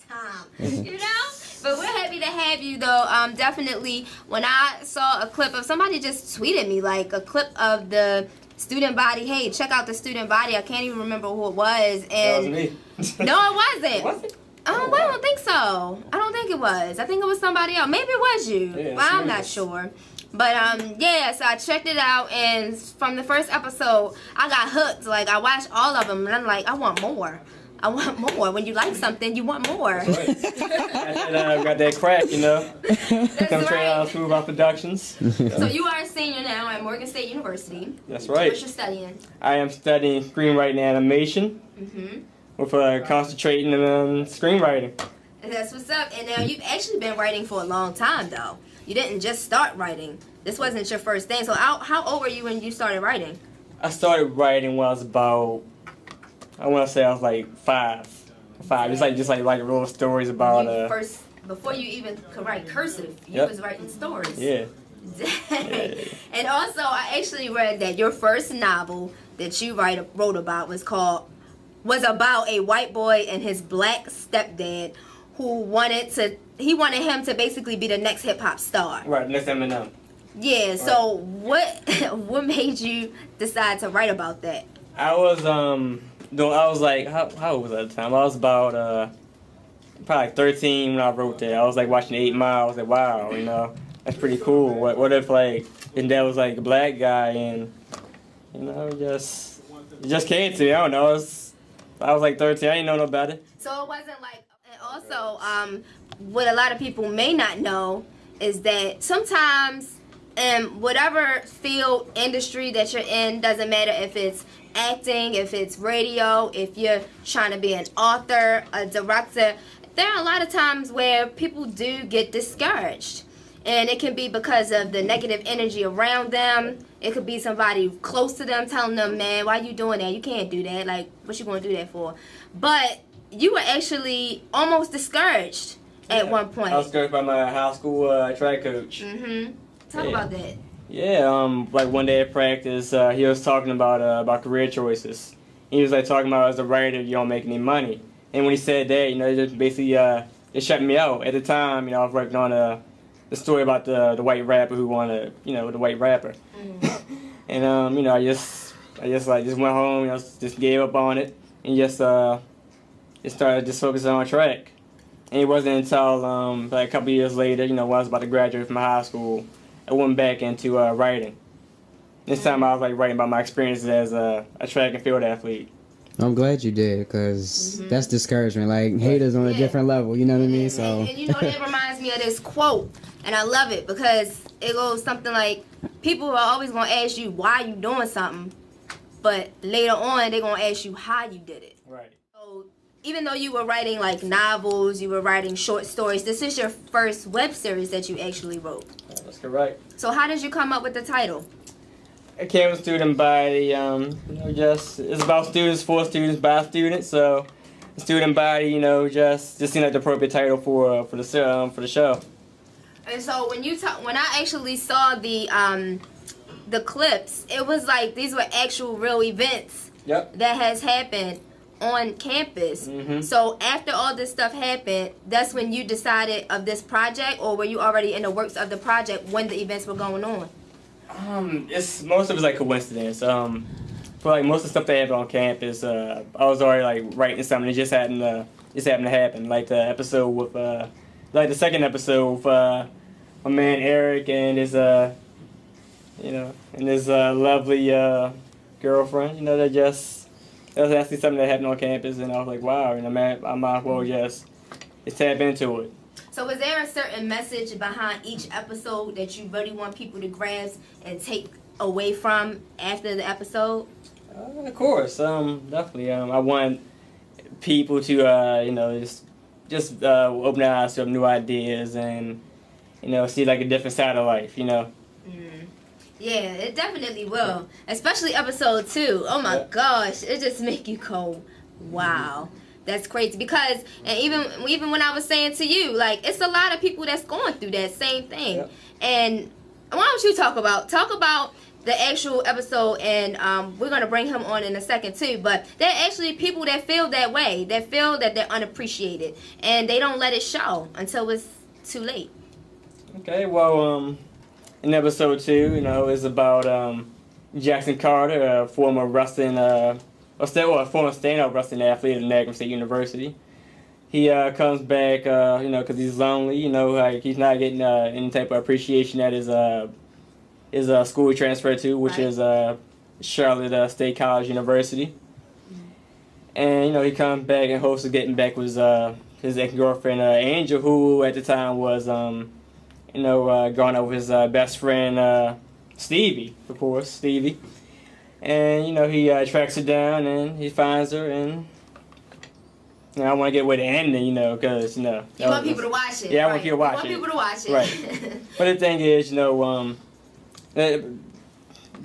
got time, you know? But we're happy to have you, though. Definitely, when I saw a clip of somebody just tweeted me, like, a clip of the student body. Hey, check out the student body. I can't even remember who it was. And That was me. No, it wasn't. Was it? Well, I don't think so. I don't think it was. I think it was somebody else. Maybe it was you. Yeah, Well, I'm not sure. But, yeah, so I checked it out, and from the first episode, I got hooked. Like, I watched all of them, and I'm like, I want more. I want more. When you like something, you want more. That's right. Got that crack, you know. That's Come straight out right. of school about productions. So you are a senior now at Morgan State University. That's right. What you're studying? I am studying screenwriting and animation Mm-hmm. with concentrating on screenwriting. And that's what's up. And now you've actually been writing for a long time, though. You didn't just start writing. This wasn't your first thing. So how old were you when you started writing? I started writing when I was about, I want to say I was like five. Just like real stories about You first, before you even could write cursive, you Yep. was writing stories. yeah. Dang. And also, I actually read that your first novel that you wrote about was about a white boy and his black stepdad who wanted him to basically be the next hip hop star. Right, next Eminem. Yeah. So what made you decide to write about that? I was like, how old was I at the time? I was about probably like 13 when I wrote that. I was like watching 8 Mile. I was like, wow, you know, that's pretty cool. What if like his dad was like a black guy and you know it just came to me. I don't know. I was like 13. I didn't know no better. So it wasn't like. And also, what a lot of people may not know is that sometimes in whatever field, industry that you're in, doesn't matter if it's acting, if it's radio, if you're trying to be an author, a director, there are a lot of times where people do get discouraged. And it can be because of the negative energy around them. It could be somebody close to them telling them, man, why you doing that? You can't do that. Like, what you going to do that for? But you were actually almost discouraged at one point. I was discouraged by my high school track coach. Mm-hmm. Talk about that. Yeah, like one day at practice, he was talking about career choices. He was like talking about as a writer, you don't make any money. And when he said that, you know, it just basically it shut me out. At the time, you know, I was working on the story about the white rapper who wanted, you know, the white rapper. And you know, I just went home, you know, just gave up on it and just started just focusing on track. And it wasn't until like a couple years later, you know, when I was about to graduate from high school, I went back into writing. This time I was like writing about my experiences as a track and field athlete. I'm glad you did, because that's discouragement. Like, haters on a different level, you know what I mean? So. And you know, that reminds me of this quote, and I love it because it goes something like, people are always going to ask you why you doing something, but later on they're going to ask you how you did it. Right. So even though you were writing like novels, you were writing short stories, this is your first web series that you actually wrote. That's correct. So how did you come up with the title? It came with student body, you know, just it's about students, for students, by students. So, student body, you know, just seemed like the appropriate title for the show. And so when I actually saw the clips, it was like these were actual real events that has happened on campus. So after all this stuff happened, that's when you decided of this project, or were you already in the works of the project when the events were going on? It's most of it's like coincidence. For like most of the stuff that happened on campus, I was already like writing something. It just happened to happen. Like the episode with, like the second episode with my man Eric and his, you know, and his lovely girlfriend. You know, that was actually something that happened on campus, and I was like, wow, you know, man, I might as well just tap into it. So was there a certain message behind each episode that you really want people to grasp and take away from after the episode? Of course, definitely. I want people to, you know, just open their eyes to new ideas and, you know, see like a different side of life, you know. Yeah, it definitely will. Especially episode 2. Oh my gosh, it just make you go, wow. That's crazy, because and even when I was saying to you, like, it's a lot of people that's going through that same thing. And why don't you talk about the actual episode, and we're gonna bring him on in a second too. But there are actually people that feel that way, that feel that they're unappreciated, and they don't let it show until it's too late. Okay, well, in episode 2, you know, is about Jackson Carter, a former wrestling, a former stand-up wrestling athlete at Nagam State University. He comes back, you know, because he's lonely. You know, like he's not getting any type of appreciation at his school he transferred to, which is Charlotte State College University. And you know, he comes back and hopes of getting back with his ex-girlfriend Angel, who at the time was you know, going out with his best friend Stevie, of course, Stevie. And you know, he tracks her down and he finds her, and you know, I want to get with the ending, you know, because you know. You want people to watch it. Yeah, I right? want people to watch it. You want people to watch it. Right. But the thing is, you know, the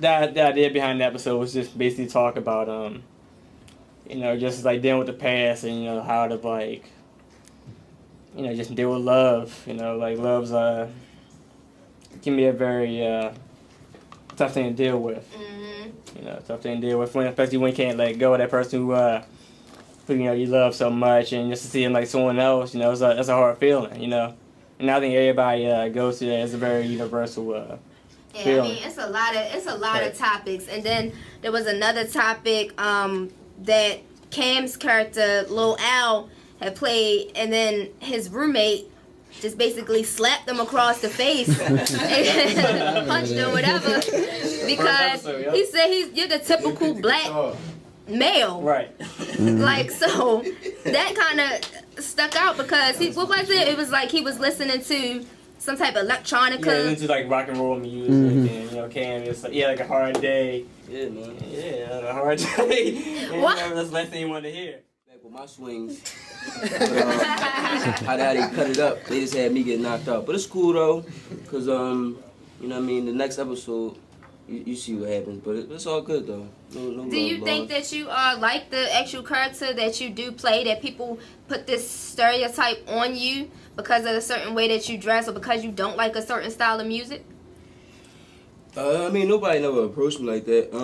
idea behind the episode was just basically talk about you know, just like dealing with the past and you know how to like, you know, just deal with love. You know, like love's can be a very tough thing to deal with. You know, tough thing to deal with, especially when you can't let go of that person who you know you love so much, and just to see him like someone else, you know, it's a hard feeling. You know, and I think everybody goes through that. It's a very universal. Yeah, feeling. I mean, it's a lot of topics, and then there was another topic that Cam's character Lil Al had played, and then his roommate just basically slapped him across the face and punched him, whatever, because he said you're the typical black male. Right. Like, so that kind of stuck out because what was it? It was like he was listening to some type of electronica. Yeah, into like rock and roll music, and you know, Cam is like, like a hard day. Yeah, man. Yeah, a hard day. And What? That's the last thing you wanted to hear. Back with my swings, but, how they cut it up, they just had me get knocked out. But it's cool though, cause you know what I mean. The next episode, you see what happens, but it's all good though. No Do you think that you like the actual character that you do play, that people put this stereotype on you because of a certain way that you dress or because you don't like a certain style of music? I mean, nobody never approached me like that.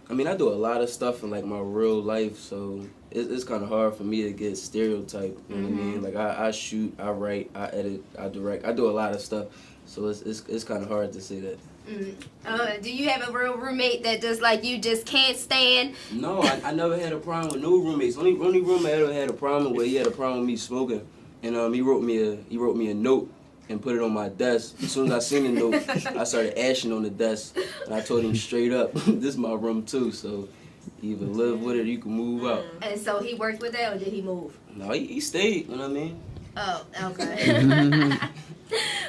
I mean, I do a lot of stuff in like my real life, so it's kind of hard for me to get stereotyped. You know what I mean? Like I shoot, I write, I edit, I direct, I do a lot of stuff, so it's kind of hard to say that. Do you have a real roommate that just like you just can't stand? No, I never had a problem with no roommates. Only roommate I ever had a problem with, he had a problem with me smoking, and he wrote me a note and put it on my desk. As soon as I seen the note, I started ashing on the desk, and I told him straight up, this is my room too, so you either live with it or you can move out. And so he worked with that, or did he move? No, he stayed, you know what I mean? Oh, okay.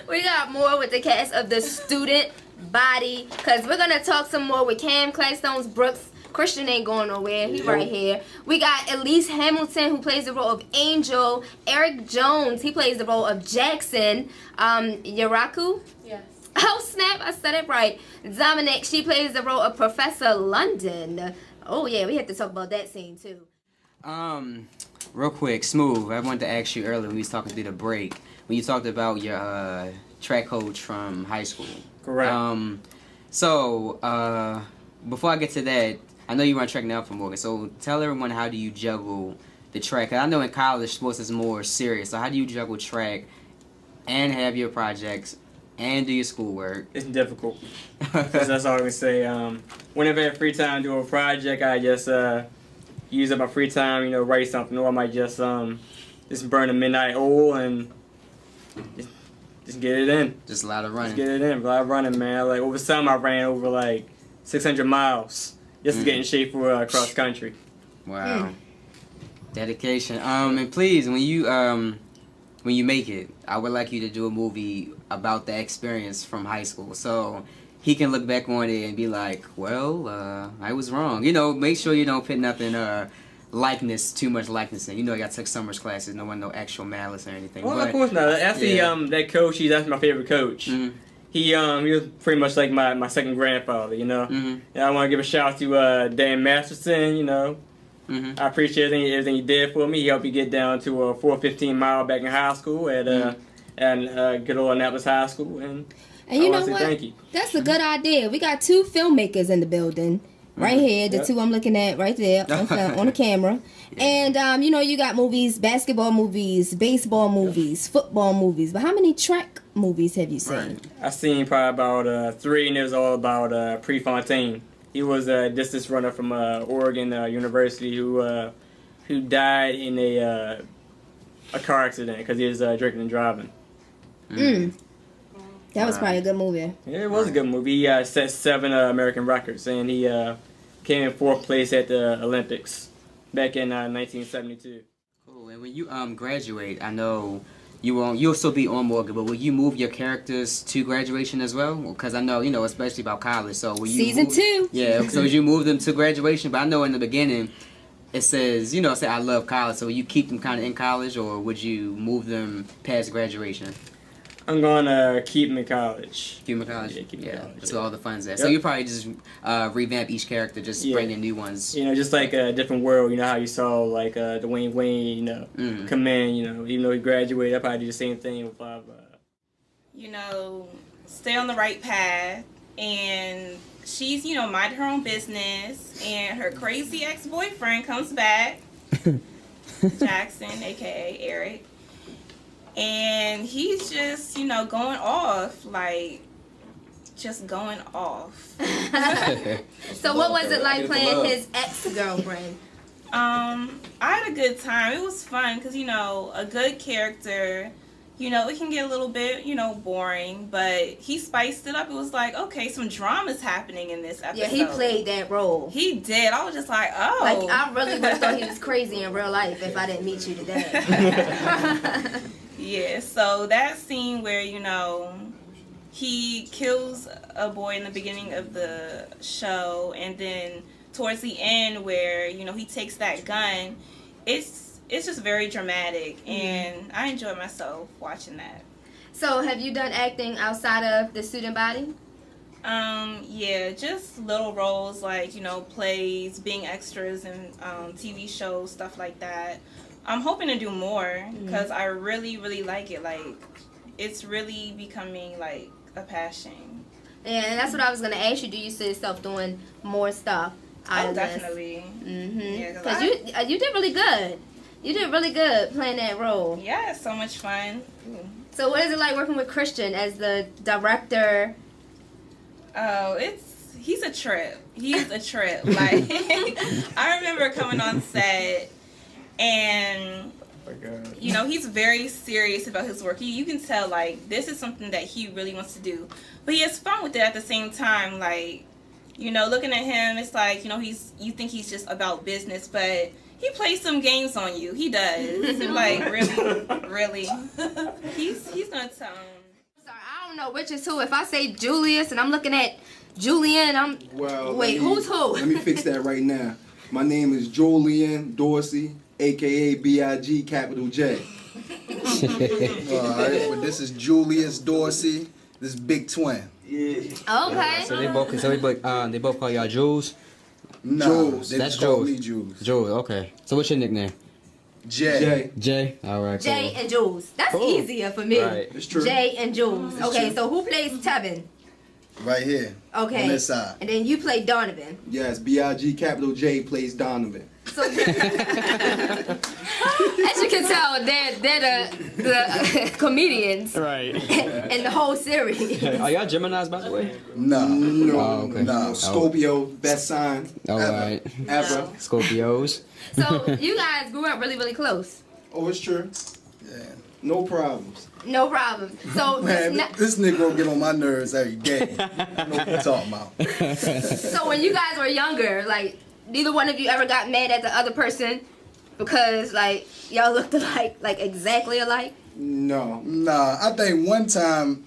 We got more with the cast of The Student Body, because we're going to talk some more with Cam, Claystones, Brooks. Christian ain't going nowhere. He right here. We got Elise Hamilton, who plays the role of Angel. Eric Jones, he plays the role of Jackson. Yaraku? Yes. Oh, snap. I said it right. Dominic, she plays the role of Professor London. Oh, yeah. We have to talk about that scene, too. Real quick, Smooth, I wanted to ask you earlier when we was talking through the break, when you talked about your track coach from high school. Correct. So, before I get to that, I know you run track now for Morgan, so tell everyone, how do you juggle the track? 'Cause I know in college sports is more serious, so how do you juggle track and have your projects and do your schoolwork? It's difficult. That's all I can say. Whenever I have free time to do a project, I just use up my free time, you know, write something, or I might just burn a midnight oil and just get it in. Just a lot of running. Just get it in. A lot of running, man. Like over summer, I ran over like 600 miles just to get in shape for cross country. Wow. Dedication. And please, when you make it, I would like you to do a movie about the experience from high school, so he can look back on it and be like, well, I was wrong. You know, make sure you don't put nothing too much likeness in. You know, I took summer's classes, no actual malice or anything. Well, but, of course not. Actually, that coach, that's my favorite coach. Mm-hmm. He was pretty much like my second grandfather, you know. Mm-hmm. And I want to give a shout out to Dan Masterson, you know. Mm-hmm. I appreciate everything he did for me. He helped me get down to a 415 mile back in high school at good old Annapolis High School. And And you I know want to what? say thank you. That's a good idea. We got 2 filmmakers in the building. Right here, the 2 I'm looking at right there on the camera. And, you know, you got movies, basketball movies, baseball movies, football movies. But how many track movies have you seen? Right. I seen probably about 3, and it was all about Prefontaine. He was a distance runner from Oregon University who died in a car accident because he was drinking and driving. That was probably a good movie. Yeah, it was a good movie. He set 7 American records, and he came in 4th place at the Olympics back in 1972. Cool. And when you graduate, I know you'll still be on Morgan, but will you move your characters to graduation as well? Because I know, you know, especially about college. So will you Season 2. Yeah. So would you move them to graduation? But I know in the beginning it says, you know, say I love college. So will you keep them kind of in college, or would you move them past graduation? I'm gonna keep him in college. Keep them in college. Yeah, keep 'em in college. That's where all the fun's at. Yep. So you probably just revamp each character, just bring in new ones. You know, just like a different world. You know how you saw like Dwayne Wayne, you know, come in. You know, even though he graduated, I probably do the same thing with Bob. You know, stay on the right path, and she's, you know, mind her own business, and her crazy ex-boyfriend comes back, Jackson, aka Eric, and he's just, you know, going off, like, just going off. So what was it like playing his ex-girlfriend? I had a good time. It was fun because, you know, a good character, you know, it can get a little bit, you know, boring, but he spiced it up. It was like, okay, some drama's happening in this episode. Yeah, he played that role. He did. I was just like, oh. Like, I really would have thought he was crazy in real life if I didn't meet you today. Yeah, so that scene where, you know, he kills a boy in the beginning of the show, and then towards the end where, you know, he takes that gun, it's just very dramatic, and I enjoy myself watching that. So have you done acting outside of the student body? Yeah, just little roles like, you know, plays, being extras in TV shows, stuff like that. I'm hoping to do more because I really, really like it. Like, it's really becoming like a passion. Yeah, and that's what I was gonna ask you. Do you see yourself doing more stuff? Oh, definitely. Yeah, Yeah, because you did really good. You did really good playing that role. Yeah, it's so much fun. So what is it like working with Christian as the director? Oh, he's a trip. He's a trip. Like, I remember coming on set, and you know, he's very serious about his work. You can tell, like, this is something that he really wants to do, but he has fun with it at the same time. Like, you know, looking at him, it's like, you know, you think he's just about business, but he plays some games on you. He does. Like, really. He's gonna tell him. Sorry, I don't know which is who. If I say Julius and I'm looking at Julian, wait, who's who? Let me fix that right now. My name is Julian Dorsey, a.k.a. B.I.G. capital J. Alright, well, this is Julius Dorsey. This is Big Twin. Yeah. Okay. So they both call y'all Jules? No, Jules. they That's just call Jules. me Jules. Jules, okay. So what's your nickname? Jay. Jay? Alright, cool. Jay and Jules. That's Cool. easier for me. Right. It's true. Jay and Jules. It's Okay, true. so who plays Tevin? Right here. Okay. On this side. And then you play Donovan. Yes, B.I.G. capital J plays Donovan. So, as you can tell, they're the comedians Right. in the whole series. Are y'all Geminis, by the way? No. Oh, okay. No. Scorpio, best sign Alright. ever. Scorpios. So you guys grew up really, really close. Oh, it's true. Yeah. No problems. No problem. So Man, this nigga get on my nerves every day. I know what you're talking about. So when you guys were younger, like, neither one of you ever got mad at the other person because, like, y'all looked alike, like exactly alike? No. Nah, I think one time,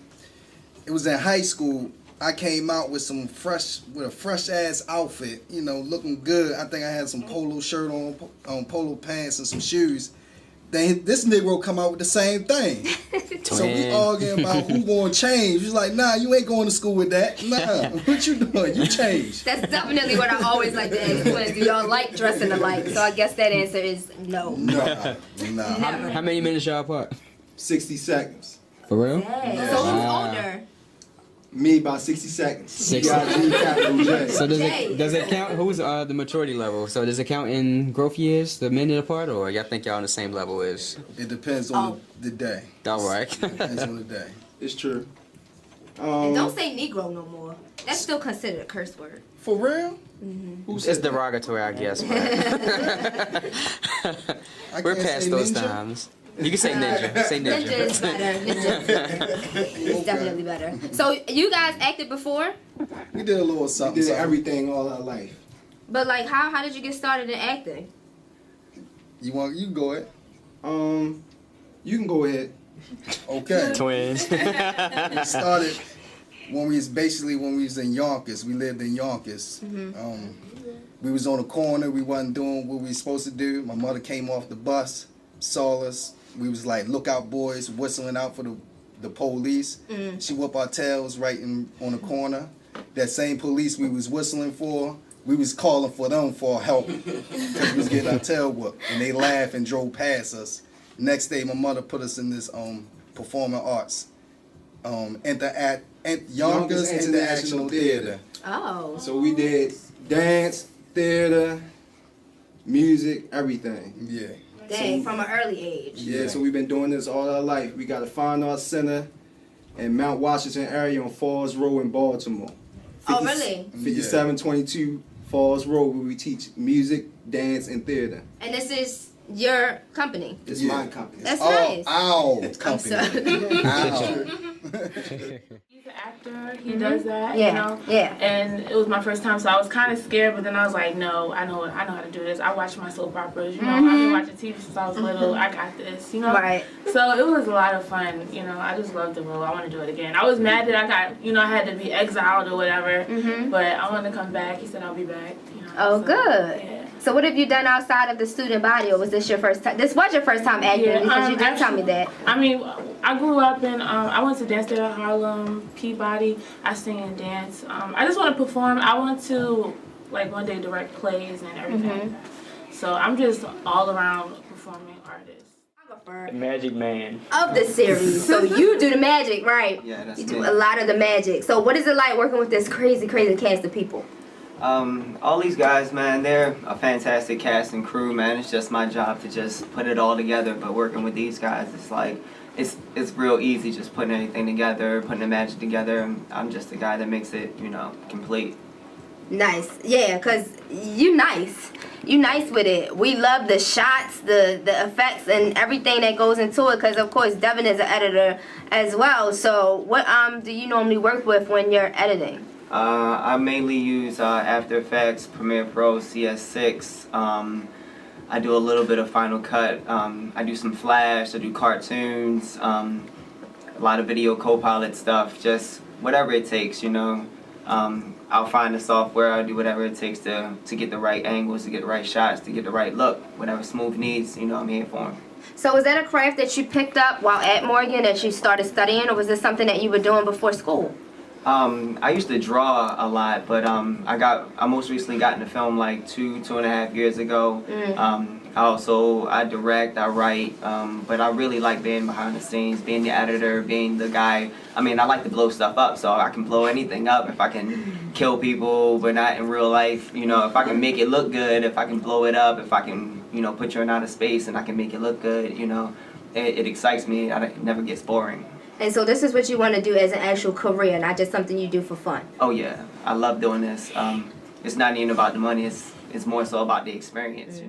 it was in high school, I came out with a fresh ass outfit, you know, looking good. I think I had some polo shirt on polo pants and some shoes. Then this Negro come out with the same thing. So we arguing about who gonna change. He's like, nah, you ain't going to school with that. Nah, what you doing? You changed. That's definitely what I always like to ask twins. Do y'all like dressing alike? So I guess that answer is no. Nah. Never. How many minutes y'all apart? 60 seconds. For real? Dang. So who's older? Me about 60 seconds. 60. Capital J. So does it count? Who's the maturity level? So does it count in growth years, the minute apart, or y'all think y'all on the same level as? It depends on the day. All right. Depends on the day. It's true. And don't say Negro no more. That's still considered a curse word. For real? Who It's said that? derogatory, I guess. But I we're can't past say those ninja? times. You can say ninja. Say ninja. Ninja is better. Ninja is definitely better. So you guys acted before, We did a little We something. did something. everything all our life. but like how did you get started in acting? You can go ahead. You can go ahead. Okay. Twins. It started when we was in Yonkers. We lived in Yonkers. We was on a corner. We wasn't doing what we was supposed to do. My mother came off the bus, saw us. We was like lookout boys whistling out for the police. She whooped our tails right on the corner. That same police we was whistling for, we was calling for them for help because we was getting our tail whooped. And they laughed and drove past us. Next day, my mother put us in this performing arts. Yonkers International Theater. Oh. So we did dance, theater, music, everything. Yeah. Dang, from an early age. Yeah, so we've been doing this all our life. We got a fine arts center in Mount Washington area on Falls Road in Baltimore. Oh, really? 5722 Falls Road, where we teach music, dance, and theater. And this is your company. It's Yeah. my company. That's nice. Our I'm company. Our. He's an actor. He does that. Yeah, You know? yeah. And it was my first time, so I was kind of scared. But then I was like, no, I know how to do this. I watch my soap operas. You know, I've been watching TV since I was little. I got this. You know. Right. So it was a lot of fun. You know, I just loved the role. I want to do it again. I was mad that I had to be exiled or whatever. But I want to come back. He said I'll be back. You know. Oh, so, good. Yeah. So what have you done outside of the student body, or was this your first time? This was your first time acting, Yeah, because you did tell me actually, that. I mean, I grew up in, I went to dance theater at Harlem, Peabody. I sing and dance. I just want to perform. I want to, like, one day direct plays and everything. So I'm just all around performing artist. The Magic Man. Of the series. So you do the magic, right? Yeah, that's You do me. a lot of the magic. So what is it like working with this crazy, crazy cast of people? All these guys, man, they're a fantastic cast and crew, man. It's just my job to just put it all together. But working with these guys, it's like, it's real easy just putting anything together, putting the magic together. I'm just the guy that makes it, complete. Nice. Yeah, because you nice. You nice with it. We love the shots, the effects, and everything that goes into it, because, of course, Devin is an editor as well. So what do you normally work with when you're editing? I mainly use After Effects, Premiere Pro, CS6. I do a little bit of Final Cut. I do some Flash. I do cartoons. A lot of video Copilot stuff. Just whatever it takes, I'll find the software. I'll do whatever it takes to get the right angles, to get the right shots, to get the right look. Whatever Smooth needs, I'm here for him. So was that a craft that you picked up while at Morgan that you started studying, or was this something that you were doing before school? I used to draw a lot, but I most recently got into film like two and a half years ago. I direct, I write, but I really like being behind the scenes, being the editor, being the guy. I mean, I like to blow stuff up, so I can blow anything up if I can kill people, but not in real life. If I can make it look good, if I can blow it up, if I can, put you in outer space and I can make it look good, it excites me. It never gets boring. And so this is what you want to do as an actual career, not just something you do for fun. Oh yeah, I love doing this. It's not even about the money. It's more so about the experience,